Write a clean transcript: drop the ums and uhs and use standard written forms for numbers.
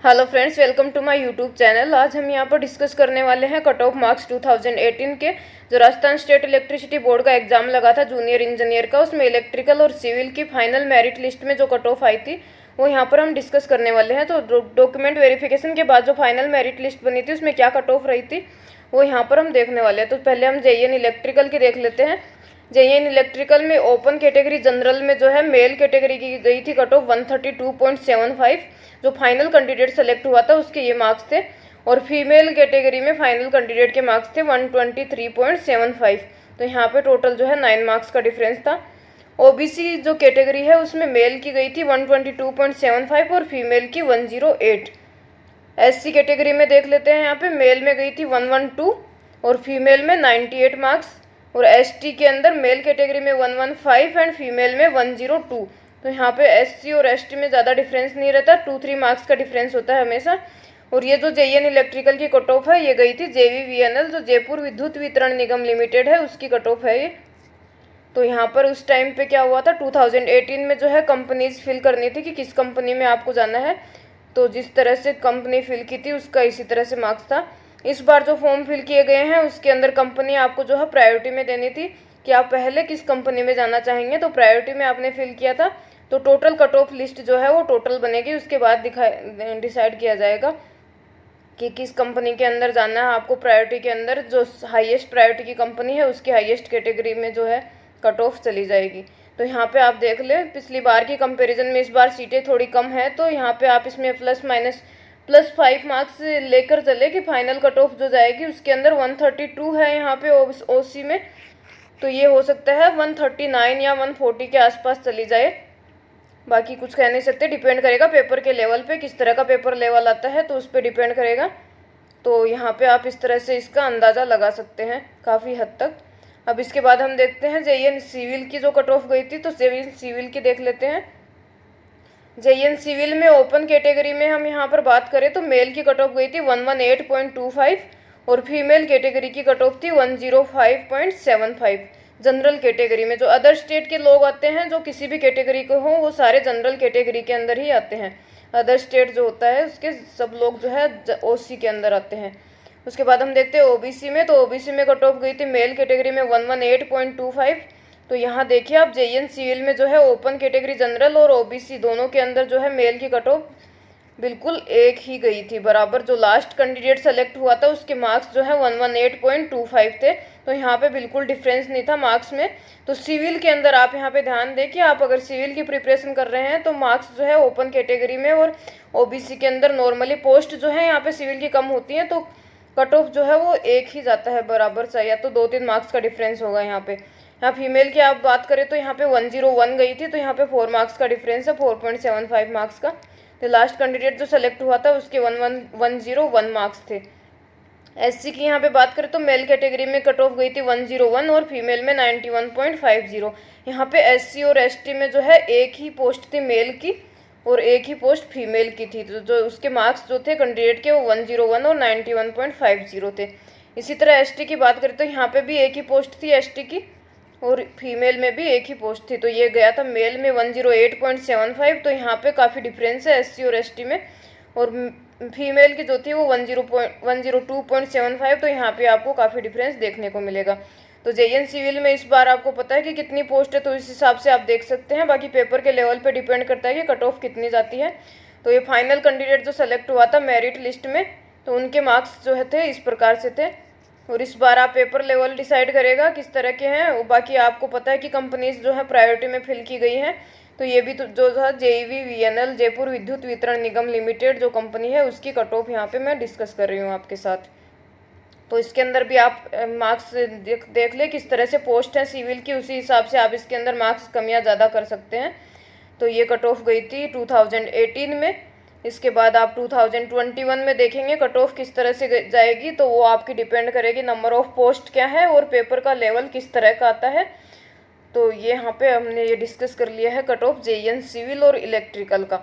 Hello friends, welcome to my YouTube channel. आज हम यहाँ पर डिस्कस करने वाले हैं कट ऑफ मार्क्स 2018 के जो राजस्थान स्टेट इलेक्ट्रिसिटी बोर्ड का एग्जाम लगा था जूनियर इंजीनियर का, उसमें इलेक्ट्रिकल और सिविल की फाइनल मेरिट लिस्ट में जो कट ऑफ आई थी वो यहाँ पर हम डिस्कस करने वाले हैं। तो डॉक्यूमेंट वेरिफिकेशन के बाद जो फाइनल मेरिट लिस्ट बनी थी उसमें क्या कट ऑफ रही थी वो यहाँ पर हम देखने वाले हैं। तो पहले हम जेईएन इलेक्ट्रिकल की देख लेते हैं। जेईएन इलेक्ट्रिकल में ओपन कैटेगरी जनरल में जो है मेल कैटेगरी की गई थी कट ऑफ 132.75। जो फाइनल कैंडिडेट सेलेक्ट हुआ था उसके ये मार्क्स थे, और फीमेल कैटेगरी में फाइनल कैंडिडेट के मार्क्स थे 123.75। तो यहाँ पे टोटल जो है 9 मार्क्स का डिफरेंस था। ओबीसी जो कैटेगरी है उसमें मेल की गई थी 122.75 और फीमेल की 108। एससी कैटेगरी में देख लेते हैं, यहाँ पे मेल में गई थी 112 और फीमेल में 98 मार्क्स, और एसटी के अंदर मेल कैटेगरी में 115 एंड फीमेल में 102। तो यहाँ पे एससी और एसटी में ज़्यादा डिफरेंस नहीं रहता, 2-3 मार्क्स का डिफरेंस होता है हमेशा। और ये जो जेईएन इलेक्ट्रिकल की कट ऑफ है ये गई थी जेवीवीएनएल जो जयपुर विद्युत वितरण निगम लिमिटेड है उसकी कट ऑफ है ये। तो यहाँ पर उस टाइम पे क्या हुआ था, 2018 में जो है कंपनीज फिल करनी थी कि किस कंपनी में आपको जाना है। तो जिस तरह से कंपनी फिल की थी उसका इसी तरह से मार्क्स था। इस बार जो फॉर्म फिल किए गए हैं उसके अंदर कंपनी आपको जो है प्रायोरिटी में देनी थी कि आप पहले किस कंपनी में जाना चाहेंगे। तो प्रायोरिटी में आपने फिल किया था तो टोटल कट ऑफ लिस्ट जो है वो टोटल बनेगी, उसके बाद डिसाइड किया जाएगा कि किस कंपनी के अंदर जाना है आपको। प्रायोरिटी के अंदर जो हाईएस्ट प्रायोरिटी की कंपनी है उसकी हाईएस्ट कैटेगरी में जो है कट ऑफ चली जाएगी। तो यहाँ पे आप देख ले पिछली बार की कंपैरिजन में इस बार सीटें थोड़ी कम है, तो यहाँ पे आप इसमें +5 मार्क्स लेकर चले कि फाइनल कट ऑफ जो जाएगी उसके अंदर 132 है यहाँ पे ओसी में, तो ये हो सकता है 139 या 140 के आसपास चली जाए। बाकी कुछ कह नहीं सकते, डिपेंड करेगा पेपर के लेवल पे, किस तरह का पेपर लेवल आता है तो उस पर डिपेंड करेगा। तो यहाँ पे आप इस तरह से इसका अंदाज़ा लगा सकते हैं काफ़ी हद तक। अब इसके बाद हम देखते हैं जेईएन सिविल की जो कट ऑफ गई थी, तो जेईएन सिविल की देख लेते हैं। जेईएन सिविल में ओपन कैटेगरी में हम यहाँ पर बात करें तो मेल की कट ऑफ गई थी 118.25 और फीमेल कैटेगरी की कट ऑफ थी 105.75। जनरल कैटेगरी में जो अदर स्टेट के लोग आते हैं जो किसी भी कैटेगरी के हों वो सारे जनरल कैटेगरी के अंदर ही आते हैं। अदर स्टेट जो होता है उसके सब लोग जो है ओसी के अंदर आते हैं। उसके बाद हम देखते हैं ओबीसी में, तो ओबीसी में कट ऑफ गई थी मेल कैटेगरी में 118.25। तो यहाँ देखिए आप जेईएन सिविल में जो है ओपन कैटेगरी जनरल और ओबीसी दोनों के अंदर जो है मेल की कट ऑफ बिल्कुल एक ही गई थी बराबर। जो लास्ट कैंडिडेट सेलेक्ट हुआ था उसके मार्क्स जो है 118.25 थे, तो यहाँ पे बिल्कुल डिफरेंस नहीं था मार्क्स में। तो सिविल के अंदर आप यहाँ पे ध्यान दें कि आप अगर सिविल की प्रिपरेशन कर रहे हैं तो मार्क्स जो है ओपन कैटेगरी में और ओबीसी के अंदर नॉर्मली पोस्ट जो है यहाँ पे सिविल की कम होती है, तो कट ऑफ जो है वो एक ही जाता है बराबर सा, या तो 2-3 मार्क्स का डिफरेंस होगा यहाँ पे। यहाँ फीमेल की आप बात करें तो यहाँ पे 101 गई थी, तो यहाँ पे 4 मार्क्स का डिफरेंस है, 4.75 मार्क्स का। तो लास्ट कैंडिडेट जो सेलेक्ट हुआ था उसके 101 मार्क्स थे। एससी की यहाँ पे बात करें तो मेल कैटेगरी में कट ऑफ गई थी 101 और फीमेल में 91.50। यहाँ पे एससी और एसटी में जो है एक ही पोस्ट थी मेल की और एक ही पोस्ट फीमेल की थी, तो जो उसके मार्क्स जो थे कैंडिडेट के वो 101 और 91.50 थे। इसी तरह एसटी की बात करें तो यहाँ पे भी एक ही पोस्ट थी एसटी की और फीमेल में भी एक ही पोस्ट थी, तो ये गया था मेल में 108.75। तो यहाँ पे काफ़ी डिफरेंस है एससी और एसटी में, और फीमेल की जो थी वो 102.75। तो यहाँ पे आपको काफ़ी डिफरेंस देखने को मिलेगा। तो जेईएन सिविल में इस बार आपको पता है कि कितनी पोस्ट है, तो इस हिसाब से आप देख सकते हैं। बाकी पेपर के लेवल पे डिपेंड करता है कि कट ऑफ कितनी जाती है। तो ये फाइनल कैंडिडेट जो सेलेक्ट हुआ था मेरिट लिस्ट में, तो उनके मार्क्स जो है थे इस प्रकार से थे। और इस बार आप पेपर लेवल डिसाइड करेगा किस तरह के हैं। बाकी आपको पता है कि कंपनीज जो है प्रायोरिटी में फिल की गई हैं, तो ये भी तो जो था जेईवीवीएनएल जयपुर विद्युत वितरण निगम लिमिटेड जो कंपनी है उसकी कट ऑफ यहाँ पे मैं डिस्कस कर रही हूँ आपके साथ। तो इसके अंदर भी आप मार्क्स देख ले किस तरह से पोस्ट है सिविल की, उसी हिसाब से आप इसके अंदर मार्क्स कम या ज़्यादा कर सकते हैं। तो ये कट ऑफ गई थी 2018 में। इसके बाद आप 2021 में देखेंगे कट ऑफ किस तरह से जाएगी, तो वो आपकी डिपेंड करेगी नंबर ऑफ पोस्ट क्या है और पेपर का लेवल किस तरह का आता है। तो ये यहाँ पे हमने ये डिस्कस कर लिया है कट ऑफ जेईएन सिविल और इलेक्ट्रिकल का।